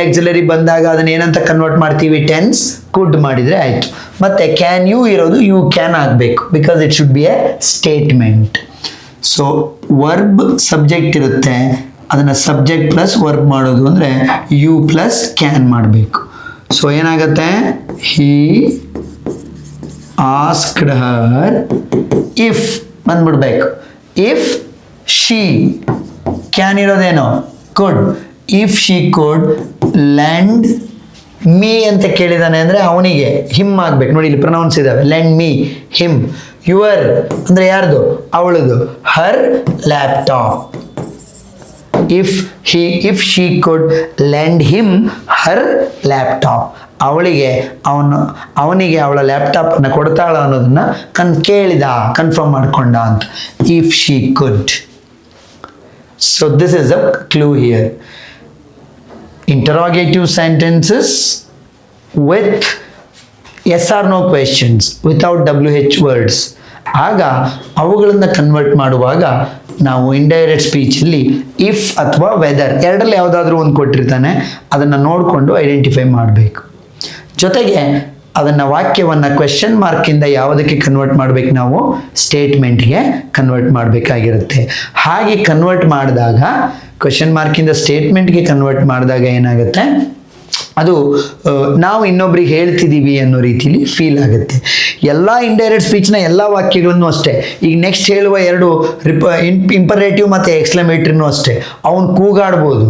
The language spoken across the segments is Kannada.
ಆಕ್ಸಿಲರಿ ಬಂದಾಗ ಅದನ್ನ ಏನಂತ ಕನ್ವರ್ಟ್ ಮಾಡ್ತೀವಿ, ಟೆನ್ಸ್ ಕುಡ್ ಮಾಡಿದ್ರೆ ಆಯ್ತು. ಮತ್ತೆ ಕ್ಯಾನ್ ಯು ಇರೋದು ಯು ಕ್ಯಾನ್ ಆಗಬೇಕು, because it should be a statement. So verb subject ಇರುತ್ತೆ, ಅದನ್ನ ಸಬ್ಜೆಕ್ಟ್ ಪ್ಲಸ್ ವರ್ಬ್ ಮಾಡೋದು ಅಂದ್ರೆ ಯು ಪ್ಲಸ್ ಕ್ಯಾನ್ ಮಾಡಬೇಕು. ಸೊ ಏನಾಗುತ್ತೆ, ಹಿ ಆಸ್ಕ್ಡ್ ಹರ್ ಇಫ್ ಬಂದ್ಬಿಡ್ಬೇಕು. ಇಫ್ ಶಿ ಕ್ಯಾನ್ ಇರೋದೇನೋ could. If she could lend me ಅಂತ ಕೇಳಿದಾನೆ ಅಂದರೆ ಅವನಿಗೆ ಹಿಮ್ ಆಗ್ಬೇಕು. ನೋಡಿ ಇಲ್ಲಿ ಪ್ರೊನೌನ್ಸ್ ಇದಾವೆ, ಲೆಂಡ್ ಮೀ, ಹಿಮ್. ಯುವರ್ ಅಂದರೆ ಯಾರ್ದು, ಅವಳದು. Her laptop. If she could lend him her laptop, ಅವನಿಗೆ ಅವಳ ಲ್ಯಾಪ್ಟಾಪ್ ಅನ್ನು ಕೊಡ್ತಾಳ ಅನ್ನೋದನ್ನ ಕೇಳಿದ, ಕನ್ಫರ್ಮ್ ಮಾಡ್ಕೊಂಡ ಅಂತ. If she could. So this is a clue here. Interrogative sentences with yes or no questions without WH words. ಆಗ ಅವುಗಳನ್ನು ಕನ್ವರ್ಟ್ ಮಾಡುವಾಗ ನಾವು ಇಂಡೈರೆಕ್ಟ್ ಸ್ಪೀಚಲ್ಲಿ ಇಫ್ ಅಥವಾ ವೆದರ್ ಎರಡರಲ್ಲಿ ಯಾವುದಾದ್ರೂ ಒಂದು ಕೊಟ್ಟಿರ್ತಾನೆ, ಅದನ್ನು ನೋಡಿಕೊಂಡು ಐಡೆಂಟಿಫೈ ಮಾಡಬೇಕು. ಜೊತೆಗೆ ಅದನ್ನು ವಾಕ್ಯವನ್ನು ಕ್ವೆಶ್ಚನ್ ಮಾರ್ಕಿಂದ ಯಾವುದಕ್ಕೆ ಕನ್ವರ್ಟ್ ಮಾಡಬೇಕು, ನಾವು ಸ್ಟೇಟ್ಮೆಂಟ್ಗೆ ಕನ್ವರ್ಟ್ ಮಾಡಬೇಕಾಗಿರುತ್ತೆ. ಹಾಗೆ ಕನ್ವರ್ಟ್ ಮಾಡಿದಾಗ, ಕ್ವೆಶ್ಚನ್ ಮಾರ್ಕಿಂದ ಸ್ಟೇಟ್ಮೆಂಟ್ಗೆ ಕನ್ವರ್ಟ್ ಮಾಡಿದಾಗ ಏನಾಗುತ್ತೆ, ಅದು ನಾವು ಇನ್ನೊಬ್ರಿಗೆ ಹೇಳ್ತಿದ್ದೀವಿ ಅನ್ನೋ ರೀತಿಲಿ ಫೀಲ್ ಆಗುತ್ತೆ. ಎಲ್ಲ ಇಂಡೈರೆಕ್ಟ್ ಸ್ಪೀಚ್ನ ಎಲ್ಲ ವಾಕ್ಯಗಳನ್ನು ಅಷ್ಟೇ. ಈಗ ನೆಕ್ಸ್ಟ್ ಹೇಳುವ ಎರಡು ಇಂಪರೇಟಿವ್ ಮತ್ತು ಎಕ್ಸ್ಕ್ಲಮೇಟರಿನೂ ಅಷ್ಟೇ. ಅವನು ಕೂಗಾಡ್ಬೋದು,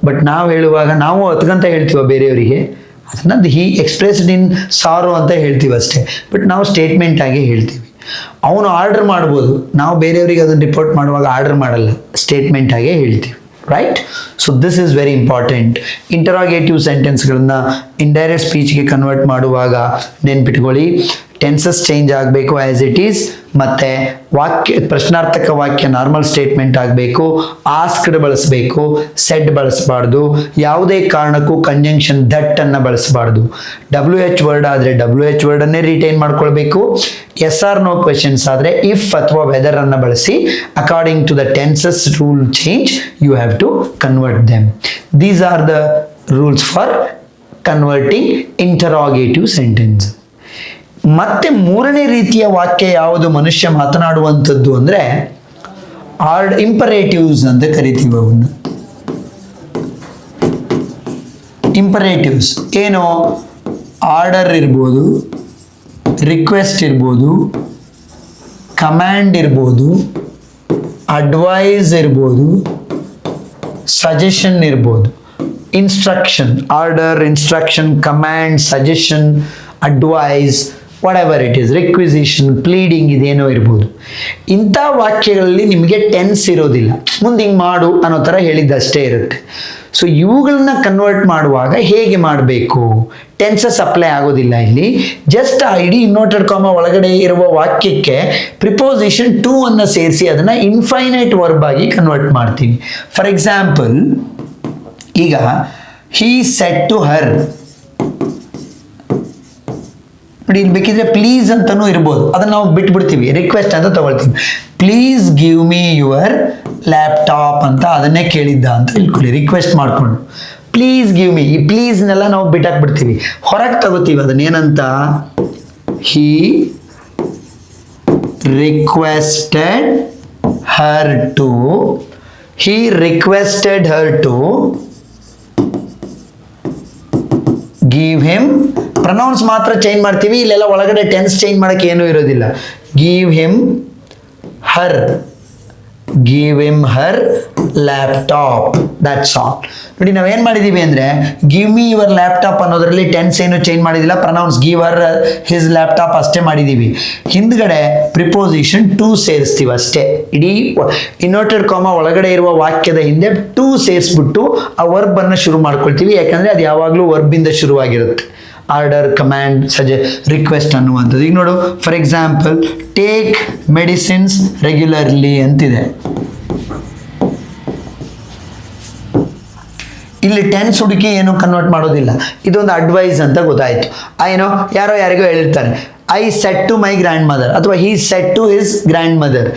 ಬಟ್ ನಾವು ಹೇಳುವಾಗ ನಾವು ಹತ್ಕಂತ ಹೇಳ್ತೀವ ಬೇರೆಯವರಿಗೆ, ಅದನ್ನ ಹಿ ಎಕ್ಸ್ಪ್ರೆಸ್ಡ್ ಇನ್ ಸಾರೋ ಅಂತ ಹೇಳ್ತೀವಿ ಅಷ್ಟೇ, ಬಟ್ ನಾವು ಸ್ಟೇಟ್ಮೆಂಟ್ ಆಗಿ ಹೇಳ್ತೀವಿ. ಅವನು ಆರ್ಡರ್ ಮಾಡ್ಬೋದು, ನಾವು ಬೇರೆಯವರಿಗೆ ಅದನ್ನು ರಿಪೋರ್ಟ್ ಮಾಡುವಾಗ ಆರ್ಡರ್ ಮಾಡಲ್ಲ, ಸ್ಟೇಟ್ಮೆಂಟ್ ಆಗೇ ಹೇಳ್ತೀವಿ. Right? So this is very important. Interrogative ಸೆಂಟೆನ್ಸ್ಗಳನ್ನ ಇಂಡೈರೆಕ್ಟ್ ಸ್ಪೀಚ್ಗೆ ಕನ್ವರ್ಟ್ ಮಾಡುವಾಗ ನೆನ್ಪಿಟ್ಕೊಳ್ಳಿ, ಟೆನ್ಸಸ್ ಚೇಂಜ್ ಆಗಬೇಕು ಆ್ಯಸ್ ಇಟ್ ಈಸ್, ಮತ್ತು ಪ್ರಶ್ನಾರ್ಥಕ ವಾಕ್ಯ ನಾರ್ಮಲ್ ಸ್ಟೇಟ್ಮೆಂಟ್ ಆಗಬೇಕು, ಆಸ್ಕ್ಡ್ ಬಳಸಬೇಕು, ಸೆಡ್ ಬಳಸಬಾರ್ದು, ಯಾವುದೇ ಕಾರಣಕ್ಕೂ ಕಂಜಂಕ್ಷನ್ ದಟ್ ಅನ್ನು ಬಳಸಬಾರ್ದು. WH ವರ್ಡ್ ಆದರೆ WH ವರ್ಡನ್ನೇ ರಿಟೈನ್ ಮಾಡ್ಕೊಳ್ಬೇಕು. ಎಸ್ ಆರ್ ನೋ ಕ್ವೆಶನ್ಸ್ ಆದರೆ ಇಫ್ ಅಥವಾ ವೆದರ್ ಅನ್ನು ಬಳಸಿ according to the tenses rule change you have to convert them. These are the rules for converting interrogative sentence. ಮತ್ತೆ ಮೂರನೇ ರೀತಿಯ ವಾಕ್ಯ ಯಾವುದು ಮನುಷ್ಯ ಮಾತನಾಡುವಂಥದ್ದು ಅಂದರೆ ಇಂಪರೇಟಿವ್ಸ್ ಅಂತ ಕರಿತೀವಿ ಅವನ್ನ. ಇಂಪರೇಟಿವ್ಸ್ ಏನು, ಆರ್ಡರ್ ಇರ್ಬೋದು, ರಿಕ್ವೆಸ್ಟ್ ಇರ್ಬೋದು, ಕಮ್ಯಾಂಡ್ ಇರ್ಬೋದು, ಅಡ್ವೈಸ್ ಇರ್ಬೋದು, ಸಜೆಷನ್ ಇರ್ಬೋದು. Instruction, order, instruction, command, suggestion, advice, what it is, requisition, pleading, ಇದೇನೋ ಇರ್ಬೋದು. ಇಂಥ ವಾಕ್ಯಗಳಲ್ಲಿ ನಿಮಗೆ ಟೆನ್ಸ್ ಇರೋದಿಲ್ಲ, ಮುಂದೆ ಹಿಂಗೆ ಮಾಡು ಅನ್ನೋ ಥರ ಹೇಳಿದ್ದಷ್ಟೇ ಇರುತ್ತೆ. ಸೊ ಇವುಗಳನ್ನ ಕನ್ವರ್ಟ್ ಮಾಡುವಾಗ ಹೇಗೆ ಮಾಡಬೇಕು, ಟೆನ್ಸಸ್ ಅಪ್ಲೈ ಆಗೋದಿಲ್ಲ ಇಲ್ಲಿ. ಜಸ್ಟ್ ಆ ಇಡೀ ಇನ್ವರ್ಟೆಡ್ ಕಾಮಾ ಒಳಗಡೆ ಇರುವ ವಾಕ್ಯಕ್ಕೆ ಪ್ರಿಪೋಸಿಷನ್ ಟು ಅನ್ನು ಸೇರಿಸಿ ಅದನ್ನು ಇನ್ಫೈನೈಟ್ ವರ್ಬ್ ಆಗಿ ಕನ್ವರ್ಟ್ ಮಾಡ್ತೀವಿ. ಫಾರ್ ಎಕ್ಸಾಂಪಲ್, ಈಗ ಹೀ ಸೆಡ್ ಟು ಹರ್, ನೋಡಿ ಇಲ್ಲಿ ಬೇಕಿದ್ರೆ ಪ್ಲೀಸ್ ಅಂತಲೂ ಇರ್ಬೋದು, ಅದನ್ನು ನಾವು ಬಿಟ್ಬಿಡ್ತೀವಿ, ರಿಕ್ವೆಸ್ಟ್ ಅಂತ ತಗೊಳ್ತೀವಿ. Please give me your laptop ಅಂತ ಅದನ್ನೇ ಕೇಳಿದ್ದ ಅಂತ ಹೇಳ್ಕೊಳ್ಳಿ, ರಿಕ್ವೆಸ್ಟ್ ಮಾಡಿಕೊಂಡು. ಪ್ಲೀಸ್ ಗಿವ್ ಮೀ, ಈ ಪ್ಲೀಸ್ನೆಲ್ಲ ನಾವು ಬಿಟ್ಟಾಕ್ಬಿಡ್ತೀವಿ, ಹೊರಗೆ ತಗೋತೀವಿ ಅದನ್ನೇನಂತ, he requested her to give him. Pronouns ಮಾತ್ರ ಚೇಂಜ್ ಮಾಡ್ತೀವಿ, ಇಲ್ಲೆಲ್ಲ ಒಳಗಡೆ ಟೆನ್ಸ್ ಚೇಂಜ್ ಮಾಡೋಕ್ಕೆ ಏನೂ ಇರೋದಿಲ್ಲ. Give him her laptop, that's all. ನೋಡಿ ನಾವೇನು ಮಾಡಿದ್ದೀವಿ ಅಂದರೆ, ಗಿವ್ ಮೀ ಯುವರ್ ಲ್ಯಾಪ್ಟಾಪ್ ಅನ್ನೋದರಲ್ಲಿ ಟೆನ್ಸ್ ಏನು ಚೇಂಜ್ ಮಾಡಿದಿಲ್ಲ, pronouns give her his laptop ಅಷ್ಟೇ ಮಾಡಿದ್ದೀವಿ. ಹಿಂದ್ಗಡೆ ಪ್ರಿಪೋಸಿಷನ್ ಟು ಸೇರಿಸ್ತೀವಿ ಅಷ್ಟೇ. ಇಡೀ ಇನ್ವರ್ಟೆಡ್ ಕಾಮಾ ಒಳಗಡೆ ಇರುವ ವಾಕ್ಯದ ಹಿಂದೆ ಟು ಸೇರಿಸ್ಬಿಟ್ಟು ಆ ವರ್ಬನ್ನು ಶುರು ಮಾಡ್ಕೊಳ್ತೀವಿ, ಯಾಕಂದರೆ ಅದು ಯಾವಾಗಲೂ ವರ್ಬಿಂದ ಶುರುವಾಗಿರುತ್ತೆ. ಆರ್ಡರ್, ಕಮ್ಯಾಂಡ್, ರಿಕ್ವೆಸ್ಟ್ ಅನ್ನುವಂಥದ್ದು. ಈಗ ನೋಡು, for example, take medicines regularly ಅಂತಿದೆ. ಇಲ್ಲಿ ಟೆನ್ಸ್ ಹುಡುಕಿ ಏನು ಕನ್ವರ್ಟ್ ಮಾಡೋದಿಲ್ಲ, ಇದೊಂದು ಅಡ್ವೈಸ್ ಅಂತ ಗೊತ್ತಾಯಿತು. ಏನೋ ಯಾರೋ ಯಾರಿಗೋ ಹೇಳಿರ್ತಾರೆ, I said to my grandmother ಅಥವಾ he said to his grand mother.